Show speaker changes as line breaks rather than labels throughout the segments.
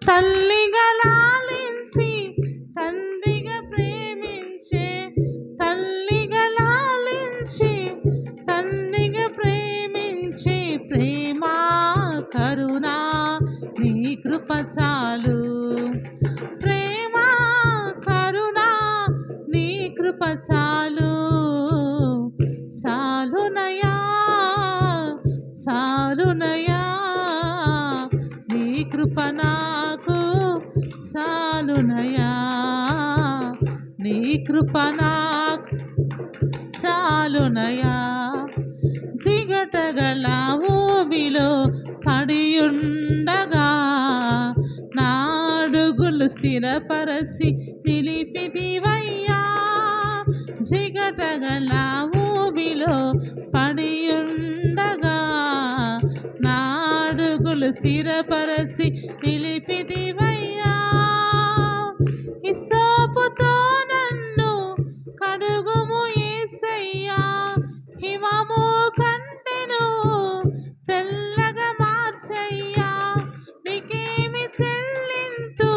తల్లిగా లాలించి తండ్రిగా ప్రేమించే, తల్లిగా లాలించి తండ్రిగా ప్రేమించే ప్రేమ కరుణ నీ కృప చాలు. ప్రేమ కరుణ నీ కృప చాలు. చాలునయా చాలునయా నీ కృప నాకు చాలునయా, నీ కృప నాకు చాలునయా. జిగటగల ఊబిలో పడియుండగా నా అడుగులు స్థిరపరచి నిలిపితివయ్యా. జిగటగల ఊబిలో పడియుండగా నా అడుగులు స్థిరపరచి నిలిపితివయ్యా. హిస్సోపుతో నన్ను కడుగుము యేసయ్యా, హిమము కంటెను తెల్లగా మార్చయ్యా. నీకేమి చెల్లింతు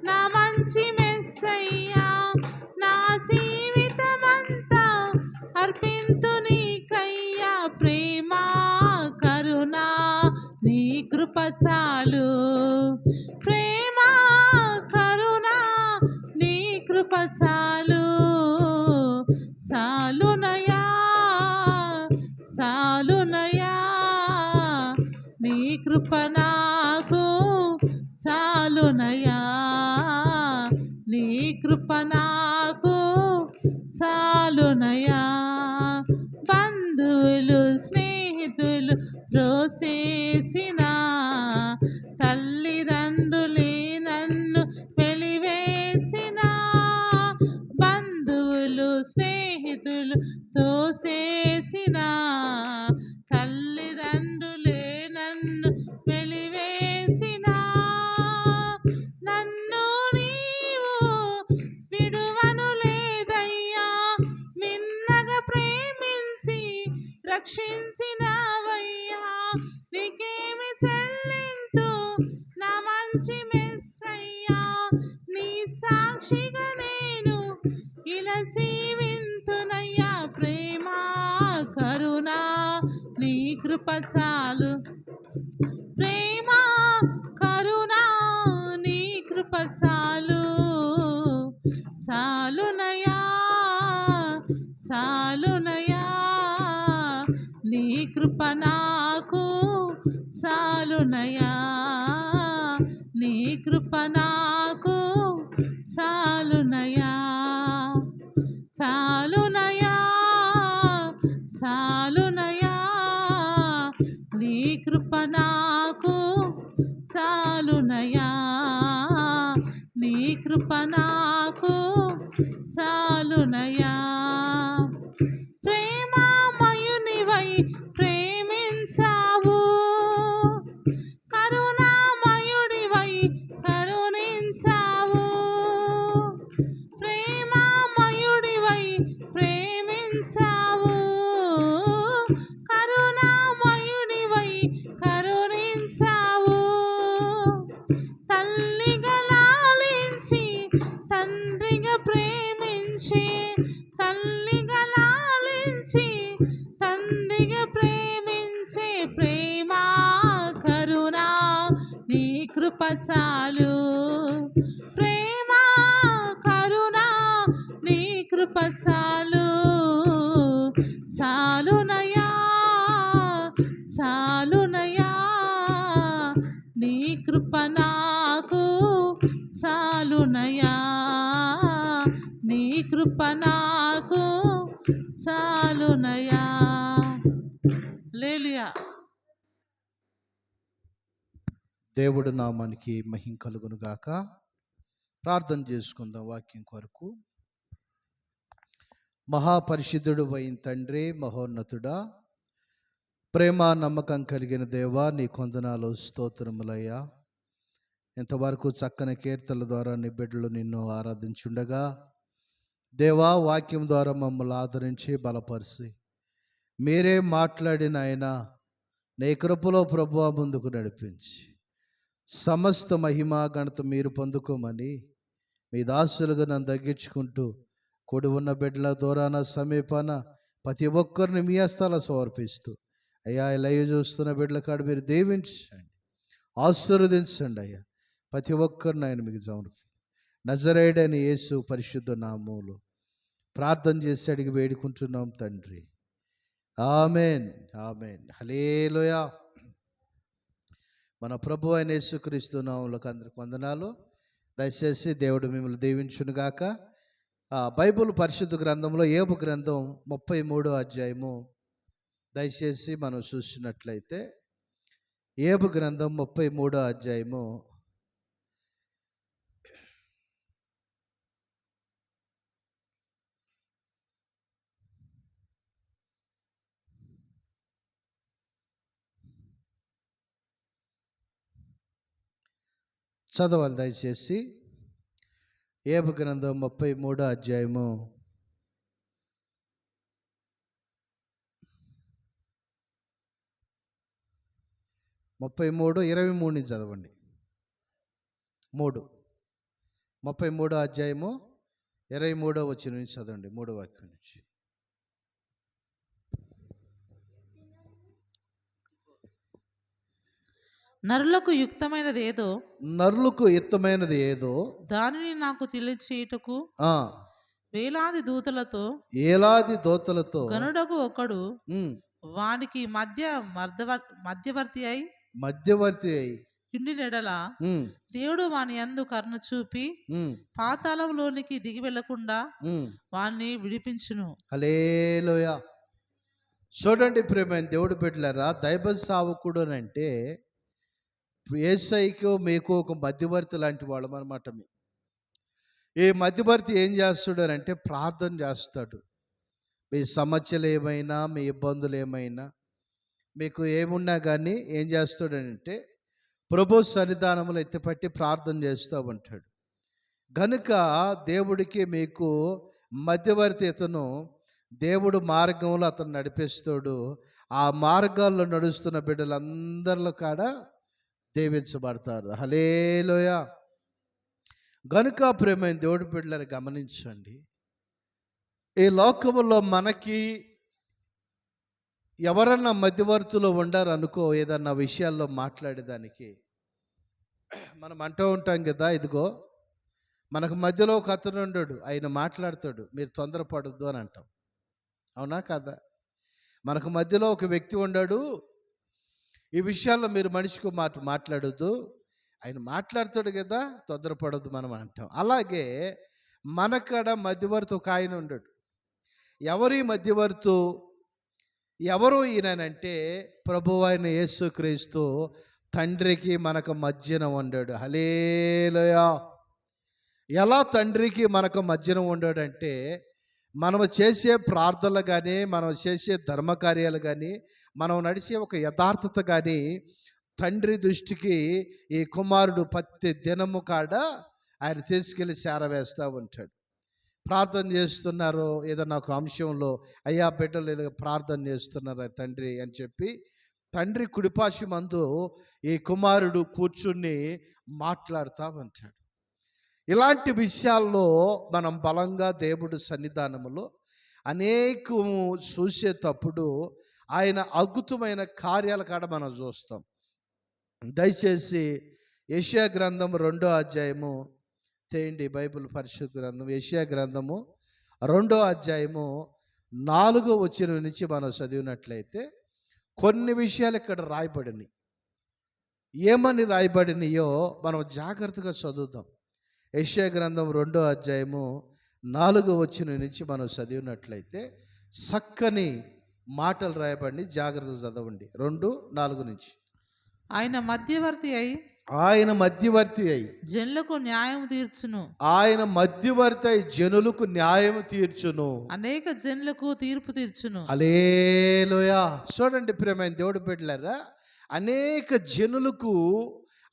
నా మంచి మెస్సయ్యా, నా జీవితమంతా అర్పింతు నీకయ్యా. ప్రేమ కరుణ నీ కృప చాలు. ప్రేమ కరుణ నీ కృప చాలు. చాలునయా చాలునయా నీ కృప నాకు చాలునయా, నీ కృప నాకు చాలునయా. బంధువులు స్నేహితులు రోసేసిన, తల్లిదండ్రులే నన్ను వెలివేసిన, బంధువులు స్నేహితులు తోసేసిన, తల్లిదండ్రులే నన్ను వెలివేసిన, నన్ను నీవు విడువను లేదయ్యా. మిన్నగా ప్రేమించి రక్షించినవయ్యా. నీకేమి చెల్లింతు నా మంచి మెస్సయ్యా, నీ సాక్షిగా నేను ఇలా జీవింతునయ్యా. ప్రేమ కరుణ నీ కృప చాలు. ప్రేమ కరుణ నీ కృప చాలు. చాలునయా చాలునయా నీ కృప నాకు చాలునయా, నీ కృప నాకు చాలునయా. చాలునయా చాలునయా నీ కృప నాకు చాలునయా, నీ కృప నాకు చాలునయా. ప్రేమమయునివై ప్రేమించావు, కరుణామయుడివై కరుణించావు. ప్రేమమయుడివై ప్రేమించావు, కరుణామయుడివై కరుణించావు. తల్లిగా లాలించి తండ్రిగా ప్రేమించి, తల్లిగా లాలించి తండ్రిగా ప్రేమించే ప్రేమ కరుణ నీ కృప చాలు. ప్రేమ కరుణ నీ కృప చాలు. చాలునయా చాలునయా నీ కృప నాకు చాలునయా, నీ కృప నాకు చాలునయా. హల్లెలూయా.
దేవుడు నామానికి మహిమ కలుగును గాక. ప్రార్థన చేసుకుందాం వాక్యం కొరకు. మహాపరిశుద్ధుడు అయిన తండ్రి, మహోన్నతుడా, ప్రేమ నమ్మకం కలిగిన దేవా, నీ కొందనాలు స్తోత్రములయ్యా. ఇంతవరకు చక్కని కీర్తనల ద్వారా నీ బిడ్డలు నిన్ను ఆరాధించుండగా దేవా, వాక్యం ద్వారా మమ్మల్ని ఆదరించి బలపరిచి మీరే మాట్లాడిన ఆయన నీ కృపలో ప్రభువా ముందుకు నడిపించి సమస్త మహిమ ఘనత మీరు పొందుకోమని మీ దాసులుగా నన్ను తగ్గించుకుంటూ కూడి ఉన్న బిడ్డల దూరాన సమీపాన ప్రతి ఒక్కరిని మీ హస్తాల సమర్పిస్తూ అయ్యా లైవ్ చూస్తున్న బిడ్డల కాడ మీరు దీవించండి, ఆశీర్వదించండి అయ్యా. ప్రతి ఒక్కరిని ఆయన మీకు సమర్పి నజరేయుడైన యేసు పరిశుద్ధ నామములో ప్రార్థన చేసి అడిగి వేడుకుంటున్నాం తండ్రి. ఆమెన్, ఆమెన్, హల్లెలూయా. మన ప్రభు అయిన యేసుక్రీస్తు నామములకు అందరికి వందనాలు. దయచేసి దేవుడు మిమ్మల్ని దీవించును గాక. బైబిల్ పరిశుద్ధ గ్రంథంలో యోబు గ్రంథం 33వ అధ్యాయము దయచేసి మనం చూసినట్లయితే యోబు గ్రంథం 33వ అధ్యాయము చదవాలి దయచేసి. యోబు గ్రంథం 33వ అధ్యాయము 33:23 నుంచి చదవండి. 33వ అధ్యాయము 23వ వచనం నుంచి చదవండి, 3వ వాక్యం నుంచి.
నరులకు యుక్తమైనది ఏదో దానిని నాకు తెలియచేయుటకు వేలాది దూతలతో గనుడకు ఒకడు వానికి మధ్యవర్తి అయి యుండినెడల దేవుడు వాని యందు కరుణ చూపి పాతాళంలోనికి దిగి వెళ్లకుండా వాణ్ణి విడిపించును.
హల్లెలూయా. చూడండి ప్రేమైన దేవుడు బిడ్డలారా, దైవ సావకుడు అంటే యేసయ్యకు మీకు ఒక మధ్యవర్తి లాంటి వాళ్ళం అనమాట. ఈ మధ్యవర్తి ఏం చేస్తాడంటే ప్రార్థన చేస్తాడు. మీ సమస్యలు ఏమైనా, మీ ఇబ్బందులు ఏమైనా, మీకు ఏమున్నా కానీ ఏం చేస్తాడంటే ప్రభు సన్నిధానంలో ఎత్తిపట్టి ప్రార్థన చేస్తూ ఉంటాడు. కనుక దేవుడికి మీకు మధ్యవర్తి ఇతను, దేవుడు మార్గంలో అతను నడిపిస్తాడు. ఆ మార్గాల్లో నడుస్తున్న బిడ్డలందరిలో కాడ దీవించబడతారు. హల్లెలూయా. గనుక ప్రేమైన దేవుడి బిడ్డలను గమనించండి, ఈ లోకములో మనకి ఎవరన్నా మధ్యవర్తులు ఉండారనుకో, ఏదన్నా విషయాల్లో మాట్లాడేదానికి మనం అంటూ ఉంటాం కదా, ఇదిగో మనకు మధ్యలో ఒక అతను ఉండడు, ఆయన మాట్లాడతాడు, మీరు తొందరపడద్దు అని అంటాం. అవునా కదా? మనకు మధ్యలో ఒక వ్యక్తి ఉన్నాడు, ఈ విషయాల్లో మీరు మనిషికి మాట్లాడొద్దు, ఆయన మాట్లాడతాడు కదా, తొందరపడద్దు మనం అంటాం. అలాగే మనకాడ మధ్యవర్తి ఒక ఆయన ఉండడు. ఎవరి మధ్యవర్తు? ఎవరు ఈయనంటే ప్రభువు అయిన యేసుక్రీస్తు తండ్రికి మనకు మధ్యన ఉండాడు. హల్లెలూయా. ఎలా తండ్రికి మనకు మధ్యన ఉండాడంటే, మనం చేసే ప్రార్థనలు కానీ, మనం చేసే ధర్మకార్యాలు కానీ, మనం నడిచే ఒక యథార్థత కానీ తండ్రి దృష్టికి ఈ కుమారుడు ప్రతి దినము కాడ ఆయన తీసుకెళ్ళి చేరవేస్తూ ఉంటాడు. ప్రార్థన చేస్తున్నారు ఏదన్నా ఒక అంశంలో, అయ్యా బిడ్డలు ఏదో ప్రార్థన చేస్తున్నారు తండ్రి అని చెప్పి తండ్రి కుడిపాశి మందు ఈ కుమారుడు కూర్చుని మాట్లాడుతూ ఉంటాడు. ఇలాంటి విషయాల్లో మనం బలంగా దేవుడు సన్నిధానములో అనేకము చూసేటప్పుడు ఆయన అద్భుతమైన కార్యాల కాడ మనం చూస్తాం. దయచేసి యెషయా గ్రంథం 2వ అధ్యాయము తేండి. బైబిల్ పరిశుద్ధ గ్రంథం యెషయా గ్రంథము 2వ అధ్యాయము 4వ వచనం నుంచి మనం చదివినట్లయితే కొన్ని విషయాలు ఇక్కడ రాయబడినాయి. ఏమని రాయబడినాయో మనం జాగ్రత్తగా చదువుదాం. యెషయా గ్రంథం 2వ అధ్యాయము 4వ వచనం నుంచి మనం చదివినట్లయితే చక్కని మాటలు రాయబడి, జాగ్రత్త చదవండి. 2:4 నుంచి.
ఆయన మధ్యవర్తి అయి జనులకు న్యాయం తీర్చును.
ఆయన మధ్యవర్తి అయి జనులకు న్యాయం తీర్చును,
అనేక జనులకు తీర్పు తీర్చును.
హల్లెలూయా. చూడండి ప్రియమైన దేవుడు బిడ్డలారా, అనేక జనులకు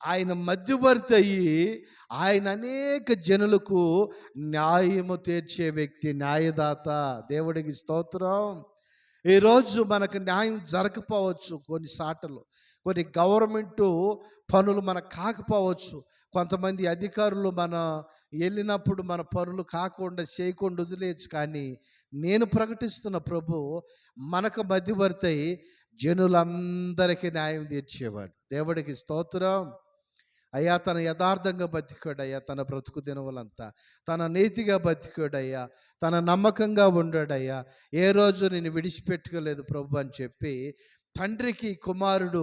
ఆయన మధ్యవర్తి అయ్యి ఆయన అనేక జనులకు న్యాయము తీర్చే వ్యక్తి, న్యాయదాత. దేవుడికి స్తోత్రం. ఈరోజు మనకు న్యాయం జరగకపోవచ్చు, కొన్ని సాటలు కొన్ని గవర్నమెంటు పనులు మనకు కాకపోవచ్చు. కొంతమంది అధికారులు వెళ్ళినప్పుడు మన పనులు కాకుండా చేయకుండా వదిలేయచ్చు. కానీ నేను ప్రకటిస్తున్న ప్రభు మనకు మధ్యవర్తి అయి జనులందరికీ న్యాయం తీర్చేవాడు. దేవుడికి స్తోత్రం. అయ్యా తన యథార్థంగా బతికాడయ్యా, తన బ్రతుకు దినములంతా తన నీతిగా బతికాడయ్యా, తన నమ్మకంగా ఉండాడయ్యా, ఏ రోజు నేను విడిచిపెట్టుకోలేదు ప్రభు అని చెప్పి తండ్రికి కుమారుడు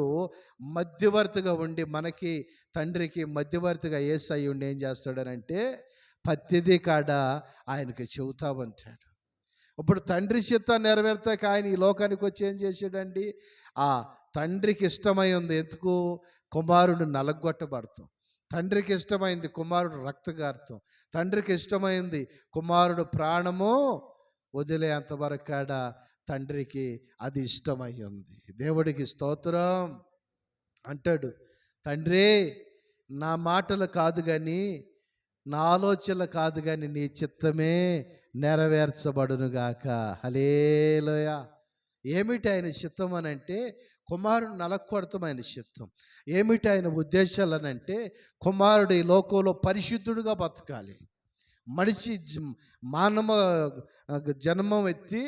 మధ్యవర్తిగా ఉండి, మనకి తండ్రికి మధ్యవర్తిగా యేసయ్య ఉండి ఏం చేస్తాడనంటే ప్రతిదీ కాడ ఆయనకి చెబుతా ఉంటాడు. ఇప్పుడు తండ్రి చిత్తాన్ని నెరవేర్తాక ఆయన ఈ లోకానికి వచ్చి ఏం చేశాడండి? ఆ తండ్రికి ఇష్టమై ఉంది ఎందుకు? కుమారుడు నలగొట్టబడతాం. తండ్రికి ఇష్టమైంది కుమారుడు రక్తగారుతాం. తండ్రికి ఇష్టమైంది కుమారుడు ప్రాణము వదిలేంతవరకు కాడ తండ్రికి అది ఇష్టమై ఉంది. దేవుడికి స్తోత్రం. అంటాడు, తండ్రి నా మాటలు కాదు కానీ, నా ఆలోచనలు కాదు కానీ నీ చిత్తమే నెరవేర్చబడునుగాక. హల్లెలూయా. ఏమిటి ఆయన చిత్తం అని అంటే కుమారుడు నలగొడతాం ఆయన చిత్తం. ఏమిటి ఆయన ఉద్దేశాలు అని అంటే కుమారుడు ఈ లోకంలో పరిశుద్ధుడుగా బతకాలి. మనిషి మానవ జన్మం ఎత్తి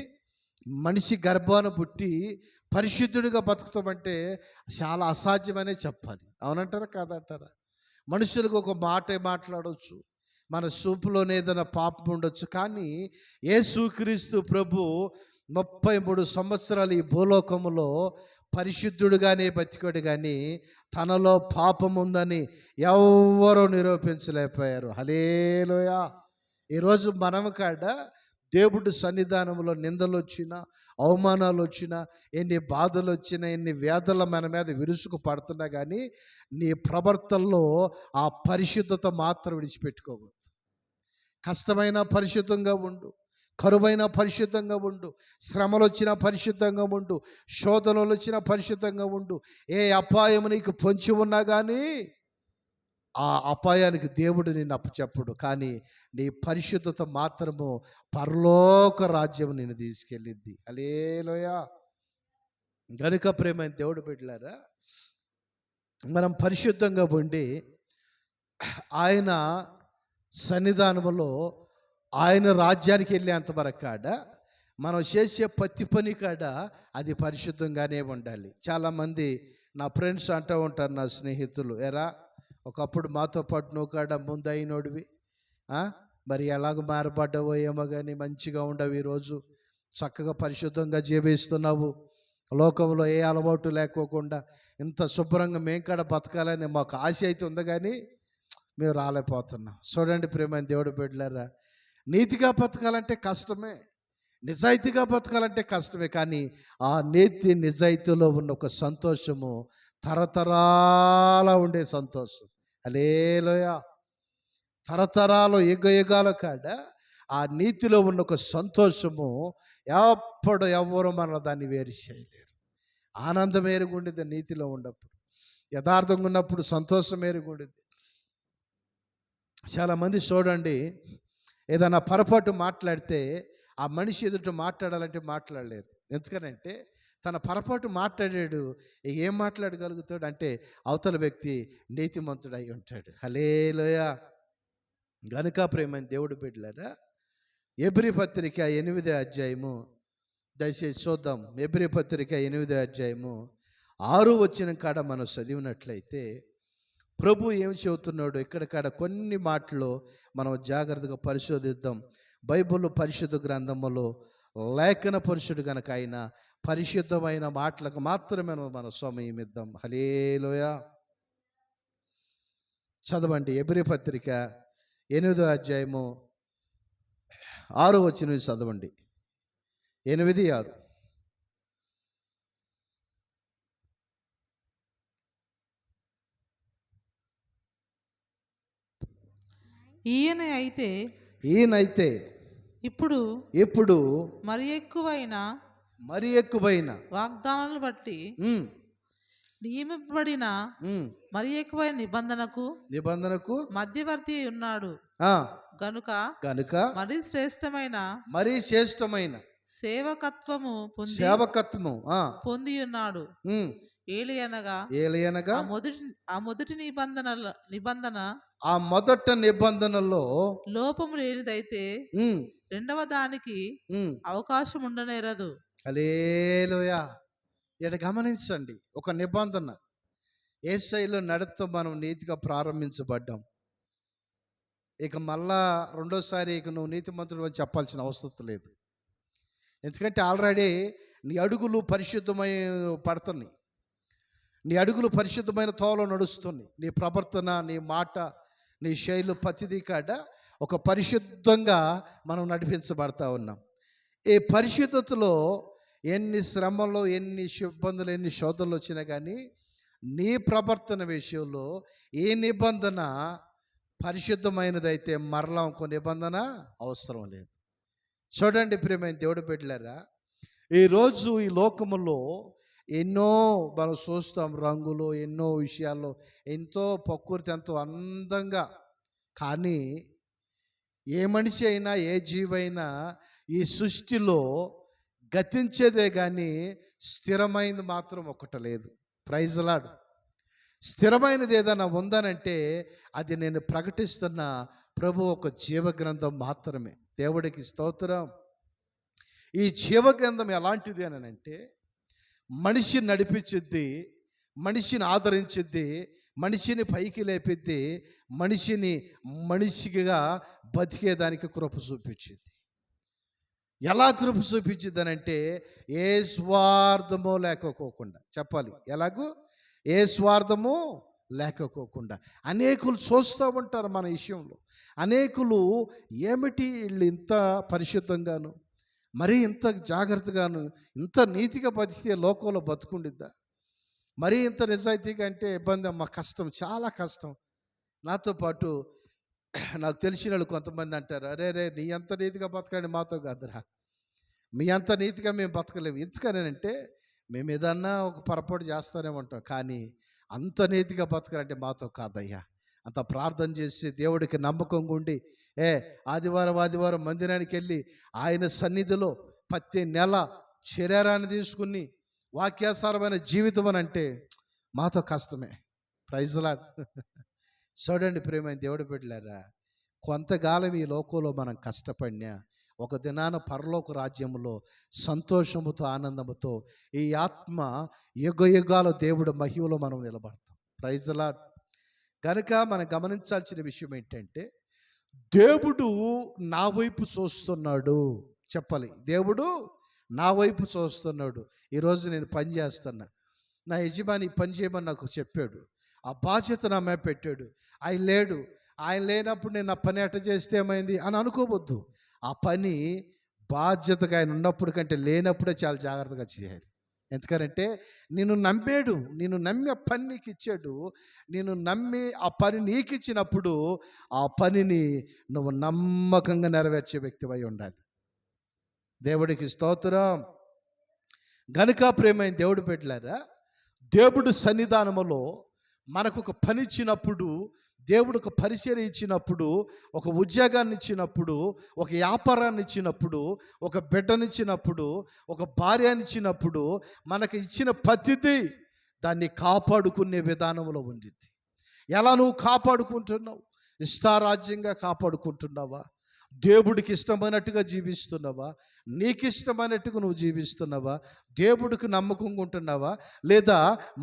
మనిషి గర్భాన పుట్టి పరిశుద్ధుడిగా బతుకుతామంటే చాలా అసాధ్యమనే చెప్పాలి. అవునంటారా కాదంటారా? మనుషులకు ఒక మాట మాట్లాడవచ్చు, మన చూపులోనే ఏదైనా పాపం ఉండొచ్చు, కానీ యేసుక్రీస్తు ప్రభు 33 సంవత్సరాలు ఈ భూలోకములో పరిశుద్ధుడుగానే బతికాడు, కానీ తనలో పాపం ఉందని ఎవ్వరూ నిరూపించలేకపోయారు. హల్లెలూయా. ఈరోజు మనం కాడ దేవుడి సన్నిధానంలో నిందలు వచ్చినా, అవమానాలు వచ్చినా, ఎన్ని బాధలు వచ్చినా, ఎన్ని వేదనలు మన మీద విరుసుకు పడుతున్నా కానీ నీ ప్రవర్తనలో ఆ పరిశుద్ధత మాత్రం విడిచిపెట్టుకోవద్దు. కష్టమైన పరిశుద్ధంగా ఉండు, కరువైన పరిశుద్ధంగా ఉండు, శ్రమలు వచ్చినా పరిశుద్ధంగా ఉండు, శోధనలు వచ్చినా పరిశుద్ధంగా ఉండు. ఏ అపాయం నీకు పొంచి ఉన్నా కానీ ఆ అపాయానికి దేవుడు నిన్ను అప్పచెప్పడు, కానీ నీ పరిశుద్ధత మాత్రము పరలోక రాజ్యం నిన్ను తీసుకెళ్ళిద్ది. హల్లెలూయా. గనుక ప్రేమైన దేవుడు బిడ్డలారా, మనం పరిశుద్ధంగా ఉండి ఆయన సన్నిధానములో ఆయన రాజ్యానికి వెళ్ళేంతవరకు కాడ మనం చేసే ప్రతి పని కాడ అది పరిశుద్ధంగానే ఉండాలి. చాలామంది నా ఫ్రెండ్స్ అంటూ ఉంటారు, నా స్నేహితులు, ఎరా ఒకప్పుడు మాతో పాటు నువ్వు కాడ ముందు అయినోడివి, మరి ఎలాగ మారబడ్డావో ఏమో కానీ మంచిగా ఉండవు, ఈరోజు చక్కగా పరిశుద్ధంగా జీవిస్తున్నావు, లోకంలో ఏ అలవాటు లేకోకుండా ఇంత శుభ్రంగా మేము కాడ బతకాలని మాకు ఆశ అయితే ఉంది, కానీ మేము రాలేకపోతున్నాం. చూడండి ప్రేమైన దేవుడు బిడ్డలారా, నీతిగా బతకాలంటే కష్టమే, నిజాయితీగా బతకాలంటే కష్టమే, కానీ ఆ నీతి నిజాయితీలో ఉన్న ఒక సంతోషము తరతరాల ఉండే సంతోషం. హల్లెలూయా. తరతరాలు యుగ యుగాల కాడ ఆ నీతిలో ఉన్న ఒక సంతోషము ఎప్పుడు ఎవ్వరూ మన దాన్ని వేరు చేయలేరు. ఆనందం ఏరుగుండేది నీతిలో ఉన్నప్పుడు, యథార్థంగా ఉన్నప్పుడు సంతోషం ఏరుగుండేది. చాలామంది చూడండి, ఏదైనా పొరపాటు మాట్లాడితే ఆ మనిషి ఎదుట మాట్లాడాలంటే మాట్లాడలేరు. ఎందుకనంటే తన పొరపాటు మాట్లాడాడు, ఏం మాట్లాడగలుగుతాడు అంటే అవతల వ్యక్తి నీతిమంతుడు అయి ఉంటాడు. హల్లెలూయా. గనుక ప్రేమైన దేవుడు బిడ్డలారా, ఎబ్రీ పత్రిక 8వ అధ్యాయము దయచేసి చూద్దాం. ఎబ్రీ పత్రిక 8వ అధ్యాయము 6వ వచనం కాడ మనం చదివినట్లయితే ప్రభు ఏం చెబుతున్నాడు ఇక్కడ కాడ కొన్ని మాటలు మనం జాగ్రత్తగా పరిశోధిద్దాం. బైబిల్ పరిశుద్ధ గ్రంథములో లేఖన పురుషుడు కనుక ఆయన పరిశుద్ధమైన మాటలకు మాత్రమే మనం సమయం ఇద్దాం. హల్లెలూయా. చదవండి. ఎబ్రీ పత్రిక 8వ అధ్యాయము 6వ వచనం చదవండి. 8:6. ఈయనైతే ఇప్పుడు
మరి
ఎక్కువైన
వాగ్దానాలను బట్టి నియమింపబడిన మరి ఎక్కువైన నిబంధనకు మధ్యవర్తి ఉన్నాడు. గనుక మరి శ్రేష్టమైన సేవకత్వము పొంది ఉన్నాడు. ఏలియనగా
ఏలయనగా
ఆ మొదటి నిబంధన
ఆ మొదట నిబంధనలో
లోపము లేనిదైతే
ఉమ్,
రెండవ దానికి
ఉమ్,
అవకాశం ఉండనేరదు.
హల్లెలూయా. ఇక్కడ గమనించండి, ఒక నిబంధన యేసయ్యలో నడుస్తూ మనం నీతిగా ప్రారంభించబడ్డాం. ఇక మళ్ళా రెండోసారి ఇక నువ్వు నీతిమంతుడు అని చెప్పాల్సిన అవసరం లేదు. ఎందుకంటే ఆల్రెడీ నీ అడుగులు పరిశుద్ధమై పడుతున్నాయి. నీ అడుగులు పరిశుద్ధమైన తోవలో నడుస్తుంది. నీ ప్రవర్తన, నీ మాట, నీ శైలు ప్రతిదీ కాడ ఒక పరిశుద్ధంగా మనం నడిపించబడతా ఉన్నాం. ఈ పరిశుద్ధతలో ఎన్ని శ్రమలు, ఎన్ని ఇబ్బందులు, ఎన్ని శోధనలు వచ్చినా కానీ నీ ప్రవర్తన విషయంలో ఈ నిబంధన పరిశుద్ధమైనదైతే మరలా ఇంకో నిబంధన అవసరం లేదు. చూడండి ప్రియమైన దేవుడు బిడ్డలారా, ఈరోజు ఈ లోకములో ఎన్నో మనం చూస్తాం, రంగులు, ఎన్నో విషయాల్లో ఎంతో ప్రకృతి ఎంతో అందంగా. కానీ ఏ మనిషి అయినా, ఏ జీవైనా ఈ సృష్టిలో గతించేదే కానీ స్థిరమైనది మాత్రం ఒకటి లేదు. Praise lord. స్థిరమైనది ఏదైనా ఉందనంటే అది నేను ప్రకటిస్తున్న ప్రభు ఒక జీవగ్రంథం మాత్రమే. దేవుడికి స్తోత్రం. ఈ జీవగ్రంథం ఎలాంటిది అని అంటే మనిషిని నడిపించిద్ది, మనిషిని ఆదరించిద్ది, మనిషిని పైకి లేపిద్ది, మనిషిని మనిషిగా బతికేదానికి కృప చూపించింది. ఎలా కృప చూపించింది అని అంటే ఏ స్వార్థమో లేకపోకుండా. చెప్పాలి, ఎలాగూ ఏ స్వార్థము లేకపోకుండా. అనేకులు చూస్తూ ఉంటారు మన విషయంలో. అనేకులు ఏమిటి వీళ్ళు ఇంత పరిశుద్ధంగాను, మరీ ఇంత జాగ్రత్తగాను, ఇంత నీతిగా బతికితే లోకంలో బతుకుండిద్దా, మరీ ఇంత నిజాయితీగా అంటే ఇబ్బంది అమ్మ, కష్టం, చాలా కష్టం. నాతో పాటు నాకు తెలిసిన వాళ్ళు కొంతమంది అంటారు, అరే రే నీ అంత నీతిగా బతకండి మాతో కాదురా, మీ అంత నీతిగా మేము బతకలేము. ఎందుకనంటే మేము ఏదన్నా ఒక పొరపాటు చేస్తూనే ఉంటాం, కానీ అంత నీతిగా బతకాలంటే మాతో కాదయ్యా. అంత ప్రార్థన చేసి దేవుడికి నమ్మకంగా ఉండి ఆదివారం మందిరానికి వెళ్ళి ఆయన సన్నిధిలో ప్రతి నెల శరీరాన్ని తీసుకుని వాక్యాసారమైన జీవితం అని అంటే మాతో కష్టమే. Praise Lord. చూడండి ప్రియమైన దేవుడి బిడ్డలారా, కొంతకాలం ఈ లోకంలో మనం కష్టపడినా ఒక దినాన పరలోక రాజ్యంలో సంతోషముతో, ఆనందముతో ఈ ఆత్మ యుగ యుగాల దేవుడు మహిమలో మనం నిలబడతాం. Praise Lord. కనుక మనం గమనించాల్సిన విషయం ఏంటంటే దేవుడు నా వైపు చూస్తున్నాడు. చెప్పాలి, దేవుడు నా వైపు చూస్తున్నాడు. ఈరోజు నేను పని చేస్తున్నా, నా యజమాని పని చేయమని నాకు చెప్పాడు, ఆ బాధ్యత నా మీద పెట్టాడు. ఆయన లేడు, ఆయన లేనప్పుడు నేను ఆ పని ఎట్ట చేస్తే ఏమైంది అని అనుకోవద్దు. ఆ పని బాధ్యతగా ఆయన ఉన్నప్పుడు కంటే లేనప్పుడే చాలా జాగ్రత్తగా చేయాలి. ఎందుకంటే నిన్ను నమ్మాడు, నిన్ను నమ్మి ఆ పని నీకు ఇచ్చాడు. నేను నమ్మి ఆ పని నీకు ఇచ్చినప్పుడు ఆ పనిని నువ్వు నమ్మకంగా నెరవేర్చే వ్యక్తివై ఉండాలి. దేవుడికి స్తోత్రం. గనుక ప్రేమైన దేవుడు బిడ్డలారా, దేవుడు సన్నిధానములో మనకు ఒక పని ఇచ్చినప్పుడు, దేవుడు ఒక పరిచర్య ఇచ్చినప్పుడు, ఒక ఉద్యోగాన్ని ఇచ్చినప్పుడు, ఒక వ్యాపారాన్ని ఇచ్చినప్పుడు, ఒక బిడ్డనిచ్చినప్పుడు, ఒక భార్యని ఇచ్చినప్పుడు, మనకు ఇచ్చిన ప్రతిదీ దాన్ని కాపాడుకునే విధానంలో ఉండింది. ఎలా నువ్వు కాపాడుకుంటున్నావు? ఇష్టారాజ్యంగా కాపాడుకుంటున్నావా? దేవుడికి ఇష్టమైనట్టుగా జీవిస్తున్నావా? నీకు ఇష్టమైనట్టుగా నువ్వు జీవిస్తున్నావా? దేవుడికి నమ్మకంగా ఉంటున్నావా, లేదా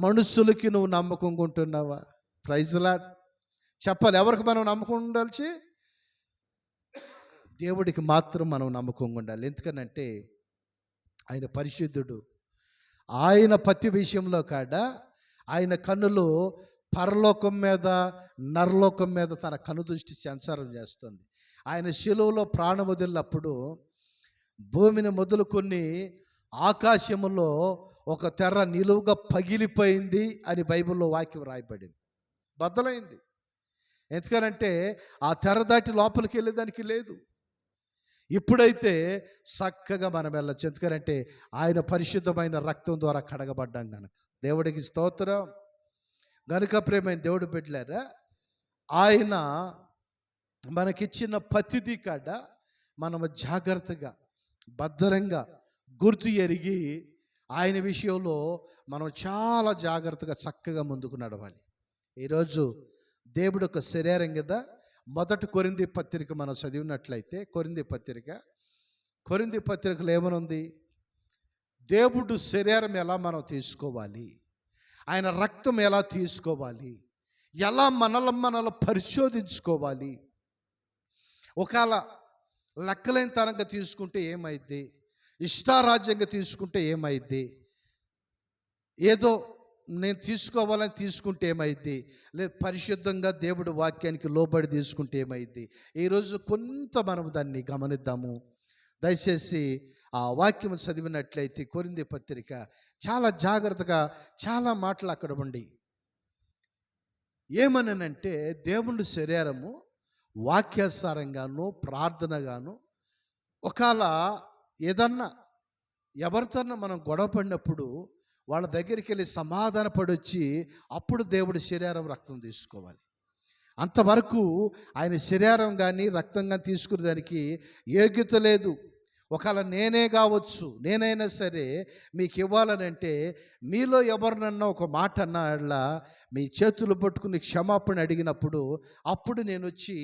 మనుషులకి నువ్వు నమ్మకంగా ఉంటున్నావా? Praise lord. చెప్పాలి, ఎవరికి మనం నమ్మకం ఉండాల్సి? దేవుడికి మాత్రం మనం నమ్మకంగా ఉండాలి. ఎందుకనంటే ఆయన పరిశుద్ధుడు. ఆయన ప్రతి విషయంలో కాడ ఆయన కన్నులు పరలోకం మీద, నరలోకం మీద తన కనుదృష్టి సంచారం చేస్తుంది. ఆయన శిలువలో ప్రాణం వదిలినప్పుడు భూమిని మొదలుకొని ఆకాశములో ఒక తెర నిలువుగా పగిలిపోయింది అని బైబిల్లో వాక్యం రాయబడింది. బద్దలైంది. ఎందుకనంటే ఆ తెర దాటి లోపలికి వెళ్ళేదానికి లేదు. ఇప్పుడైతే చక్కగా మనం వెళ్ళచ్చు. ఎందుకనంటే ఆయన పరిశుద్ధమైన రక్తం ద్వారా కడగబడ్డాం కనుక. దేవుడికి స్తోత్రం. గనుక ప్రేమైన దేవుడు బిడ్డలారా, ఆయన మనకిచ్చిన ప్రతిదీ కాడ మనము జాగ్రత్తగా, భద్రంగా గుర్తు ఎరిగి ఆయన విషయంలో మనం చాలా జాగ్రత్తగా చక్కగా ముందుకు నడవాలి. ఈరోజు దేవుడు ఒక శరీరం కదా. మొదటి కొరింథీ పత్రిక మనం చదివినట్లయితే కొరింథీ పత్రికలో ఏమనుంది? దేవుడు శరీరం ఎలా మనం తీసుకోవాలి, ఆయన రక్తం ఎలా తీసుకోవాలి, ఎలా మనల్ని పరిశోధించుకోవాలి, ఒకవేళ లెక్కలేని తరంగా తీసుకుంటే ఏమైద్ది, ఇష్టారాజ్యంగా తీసుకుంటే ఏమైద్ది, ఏదో నేను తీసుకోవాలని తీసుకుంటే ఏమైద్ది, లేదు పరిశుద్ధంగా దేవుడి వాక్యానికి లోబడి తీసుకుంటే ఏమైద్ది. ఈరోజు కొంత మనం దాన్ని గమనిద్దాము. దయచేసి ఆ వాక్యం చదివినట్లయితే కొరింథీ పత్రిక చాలా జాగ్రత్తగా చాలా మాటలు అక్కడ ఉండి ఏమనంటే, దేవుడి శరీరము వాక్యాసారంగాను ప్రార్థనగాను ఒకవేళ ఏదన్నా ఎవరితోన్నా మనం గొడవ పడినప్పుడు వాళ్ళ దగ్గరికి వెళ్ళి సమాధాన పడొచ్చి అప్పుడు దేవుడి శరీరం రక్తం తీసుకోవాలి. అంతవరకు ఆయన శరీరం కానీ రక్తం కానీ తీసుకునేదానికి యోగ్యత లేదు. ఒకవేళ నేనే కావచ్చు, నేనైనా సరే మీకు ఇవ్వాలనంటే మీలో ఎవరినన్నా ఒక మాట అన్నా మీ చేతులు పట్టుకుని క్షమాపణ అడిగినప్పుడు అప్పుడు నేను వచ్చి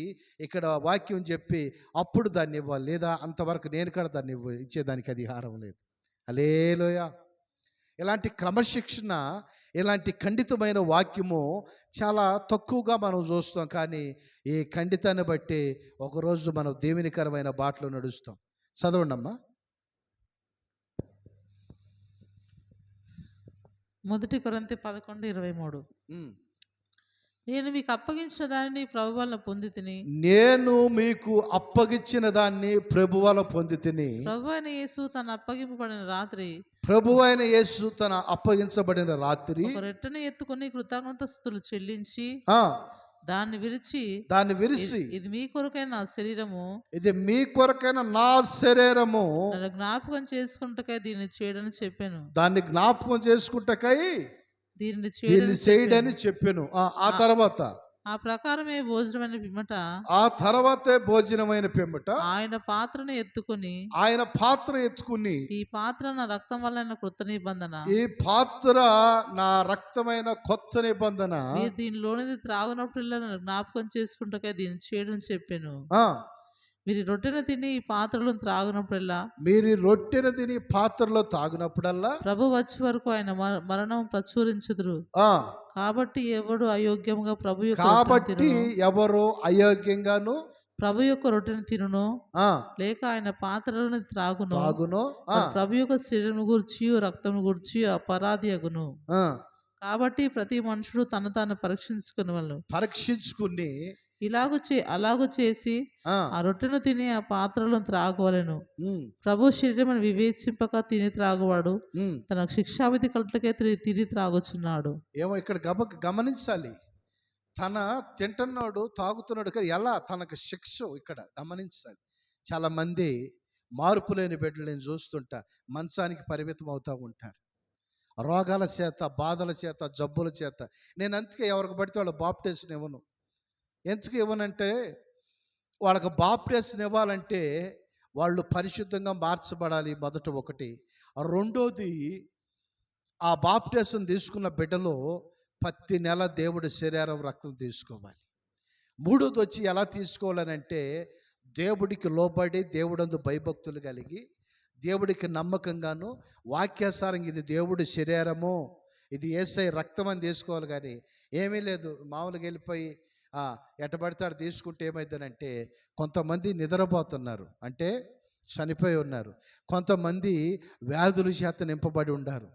ఇక్కడ వాక్యం చెప్పి అప్పుడు దాన్ని ఇవ్వాలి. లేదా అంతవరకు నేను కూడా దాన్ని ఇచ్చేదానికి అధికారం లేదు. హల్లెలూయా. ఇలాంటి క్రమశిక్షణ, ఇలాంటి ఖండితమైన వాక్యము చాలా తక్కువగా మనం చూస్తాం. కానీ ఈ ఖండితాన్ని బట్టి ఒకరోజు మనం దేవునికరమైన బాటలో నడుస్తాం. చదవండి అమ్మా.
మొదటి కొరింథీ 11:23. నేను మీకు అప్పగించిన దానిని ప్రభు వలన పొంది తిని.
నేను మీకు అప్పగించిన దాన్ని ప్రభు వలన పొంది తిని.
ప్రభువైన యేసు తన
అప్పగించబడిన రాత్రి
ఒక రొట్టెను ఎత్తుకొని కృతజ్ఞతాస్తుతులు చెల్లించి దాన్ని విరిచి ఇది మీ కొరకైన నా శరీరము,
ఇది మీ కొరకైన నా శరీరము,
జ్ఞాపకం చేసుకుంటకై దీన్ని చేయడని చెప్పాను.
దాన్ని జ్ఞాపకం చేసుకుంటకై దీన్ని చేయడని చెప్పాను. ఆ తర్వాత
ఆ ప్రకారమే
భోజనమైన పిమ్మట
ఆయన పాత్రను ఎత్తుకుని
ఈ
పాత్ర నా రక్తం వలన కొత్త నిబంధన,
ఈ పాత్ర నా రక్తమైన కొత్త నిబంధన,
మీరు దీనిలోనిది త్రాగునప్పుడు జ్ఞాపకం చేసుకుంటకే దీన్ని చేయడం చెప్పాను. మీరు రొట్టెను తిని ఈ పాత్రలో తాగినప్పుడల్లా ప్రభు వచ్చే వరకు ఆయన మరణం ప్రచురించుదురు. కాబట్టి ఎవరు అయోగ్యంగా ప్రభు యొక్క రొట్టెను తినును లేక ఆయన పాత్రలను త్రాగును ప్రభు యొక్క శరీరం గురించి రక్తం గురించి అపరాధి అగును. కాబట్టి ప్రతి మనుషుడు తాను పరీక్షించుకుని అలాగూ చేసి ఆ రొట్టెను తిని ఆ పాత్రలను త్రాగవలెను. ప్రభు శరీరం వివేచింపక తిని త్రాగువాడు తన శిక్షావిధి కలటకే తిని త్రాగుచున్నాడు.
ఏమో ఇక్కడ గమనించాలి. తన తింటున్నాడు, తాగుతున్నాడు, కానీ ఎలా తనకు శిక్ష ఇక్కడ గమనించాలి. చాలా మంది మార్పు లేని బిడ్డలు నేను చూస్తుంటా మంచానికి పరిమితం అవుతూ ఉంటారు. రోగాల చేత, బాధల చేత, జబ్బుల చేత. నేను అందుకే ఎవరికి పడితే వాళ్ళు బాప్టిజం ఇవ్వను. ఎందుకు ఇవ్వనంటే వాళ్ళకి బాప్టిజం ఇవ్వాలంటే వాళ్ళు పరిశుద్ధంగా మార్చబడాలి మొదట ఒకటి. రెండోది ఆ బాప్టిజం తీసుకున్న బిడ్డలో ప్రతి నెల దేవుడి శరీరం రక్తం తీసుకోవాలి. మూడోది వచ్చి ఎలా తీసుకోవాలనంటే దేవుడికి లోబడి దేవుడందు భయభక్తులు కలిగి దేవుడికి నమ్మకంగాను వాక్యాసారంగా ఇది దేవుడి శరీరము, ఇది యేసయ్య రక్తం అని తీసుకోవాలి. కానీ ఏమీ లేదు మామూలుగా వెళ్ళిపోయి ఎటబడతాడు తీసుకుంటే ఏమైందనంటే కొంతమంది నిద్రపోతున్నారు, అంటే చనిపోయి ఉన్నారు. కొంతమంది వ్యాధుల చేత నింపబడి ఉన్నారు.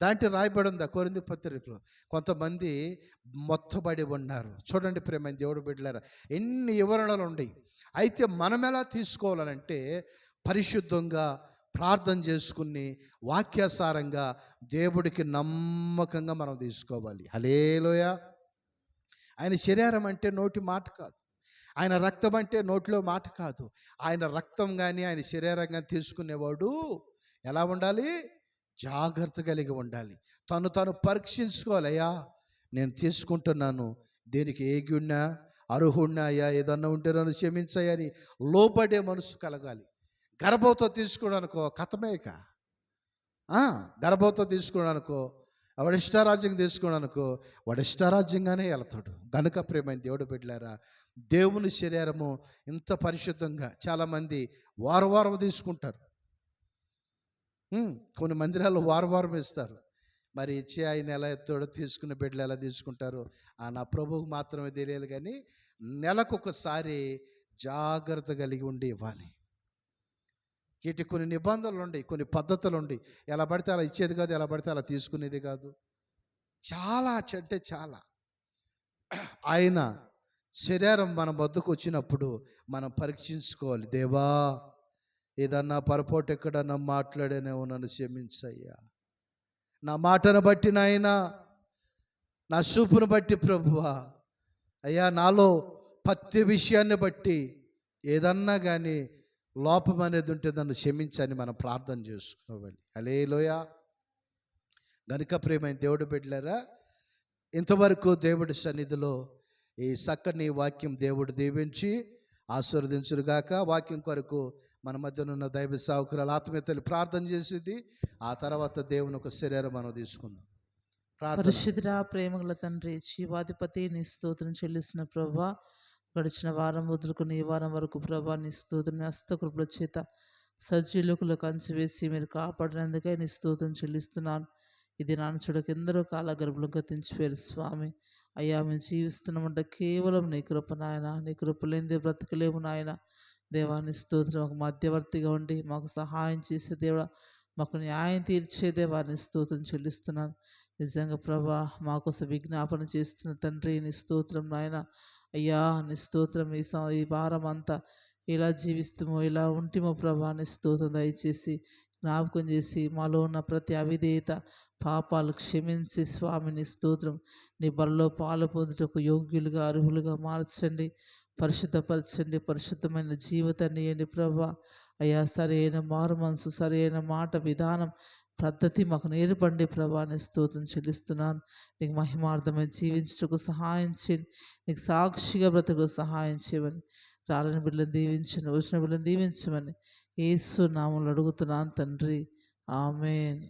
దాంట్లో రాయబడి ఉంది కొరింథీ పత్రికలో. కొంతమంది మొత్తబడి ఉన్నారు. చూడండి ప్రేమ దేవుడు బిడ్డలారా, ఎన్ని వివరణలు ఉన్నాయి. అయితే మనం ఎలా తీసుకోవాలంటే పరిశుద్ధంగా ప్రార్థన చేసుకుని వాక్యాసారంగా దేవుడికి నమ్మకంగా మనం తీసుకోవాలి. హల్లెలూయా. ఆయన శరీరం అంటే నోటి మాట కాదు, ఆయన రక్తం అంటే నోటిలో మాట కాదు. ఆయన రక్తం కానీ ఆయన శరీరం కానీ తీసుకునేవాడు ఎలా ఉండాలి? జాగ్రత్త కలిగి ఉండాలి. తను పరీక్షించుకోవాలి. అయ్యా నేను తీసుకుంటున్నాను, దేనికి ఏగున్నా అర్హుడినా, అయ్యా ఏదన్నా ఉంటే నన్ను క్షమించాయని లోబడే మనసు కలగాలి. గర్భంతో తీసుకోవడానికో కథమేక గర్భంతో తీసుకున్నాడు అనుకో, వాడు ఇష్టారాజ్యం తీసుకున్నాడు అనుకో, వాడు ఇష్టారాజ్యంగానే వెళ్తాడు. గనుక ప్రేమైన దేవుడు బిడ్డలారా, దేవుని శరీరము ఇంత పరిశుద్ధంగా చాలామంది వారం తీసుకుంటారు. కొన్ని మందిరాల్లో వారం ఇస్తారు. మరి ఇచ్చి ఆయన ఎలా ఎత్తాడో తీసుకున్న బిడ్డలు ఎలా తీసుకుంటారో నా ప్రభువుకు మాత్రమే తెలియాలి. కానీ నెలకొకసారి జాగ్రత్త కలిగి ఉండి ఇవ్వాలి. వీటి కొన్ని నిబంధనలు ఉండి, కొన్ని పద్ధతులు ఉండి, ఎలా పడితే అలా ఇచ్చేది కాదు, ఎలా పడితే అలా తీసుకునేది కాదు. చాలా అంటే చాలా. ఆయన శరీరం మన వద్దకు వచ్చినప్పుడు మనం పరీక్షించుకోవాలి. దేవా, ఏదన్నా పొరపాటు ఎక్కడన్నా మాట్లాడానేమో నన్ను క్షమించయ్యా. నా మాటను బట్టి నాయనా, నా చూపును బట్టి ప్రభువా, అయ్యా నాలో ప్రతి విషయాన్ని బట్టి ఏదన్నా కానీ లోపం అనేది ఉంటే నన్ను క్షమించని మనం ప్రార్థన చేసుకోవాలి. హల్లెలూయా. గనుక ప్రియమైన దేవుడు బిడ్డలారా, ఇంతవరకు దేవుడి సన్నిధిలో ఈ చక్కని వాక్యం దేవుడు దీవించి ఆశీర్వదించుగాక. వాక్యం కొరకు మన మధ్యనున్న దైవ సేవకురాలు ఆత్మీయతలు ప్రార్థన చేసేది. ఆ తర్వాత దేవుని ఒక శరీరం మనం తీసుకుందాం.
పరిశుద్ధ ప్రేమగల తండ్రి, జీవాధిపతి, నీ స్తోత్రం చెల్లిస్తున్న ప్రభా, గడిచిన వారం వదులుకుని ఈ వారం వరకు ప్రభా నీ స్తోత్రం హస్తకృపల చేత సజీలుకులు కంచి వేసి మీరు కాపాడినందుకే నీ స్తోత్రం చెల్లిస్తున్నాను. ఇది నాన్న చూడక ఎందరో కాల గర్భులు గతించిపోయారు స్వామి. అయ్యా, మేము జీవిస్తున్నామంటే కేవలం నీ కృప నాయన. నీ కృప లేనిదే బ్రతకలేము నాయన. దేవాన్ని స్తోత్రం. ఒక మధ్యవర్తిగా ఉండి మాకు సహాయం చేసే దేవుడా, మాకు న్యాయం తీర్చే దేవాన్ని స్తోత్రం చెల్లిస్తున్నాను. నిజంగా ప్రభా, మాకోసం విజ్ఞాపన చేస్తున్న తండ్రి నీ స్తోత్రం నాయన. అయ్యా నీ స్తోత్రం. ఈ వారం అంతా ఎలా జీవిస్తామో, ఎలా ఉంటేమో ప్రభా నీ స్తోత్రం దయచేసి జ్ఞాపకం చేసి మాలో ఉన్న ప్రతి అవిధేయత పాపాలు క్షమించి స్వామిని స్తోత్రం నీ బలలో పాలు పొందుటకు యోగ్యులుగా అర్హులుగా మార్చండి, పరిశుద్ధపరచండి. పరిశుద్ధమైన జీవితాన్ని ఇవ్వండి ప్రభా. అయ్యా, సరైన మారు మనసు, సరైన మాట విధానం పద్ధతి మాకు నేర్పండి ప్రభా. నీ స్తోత్రం చెల్లిస్తున్నాను. నీకు మహిమార్థమైన జీవించటకు సహాయం చేయండి. నీకు సాక్షిగా బ్రతుకు సహాయం చేయమని, రాలని బిడ్డలను దీవించండి, వచ్చిన బిడ్డలను దీవించమని యేసు నామములో అడుగుతున్నాను తండ్రి. ఆమేన్.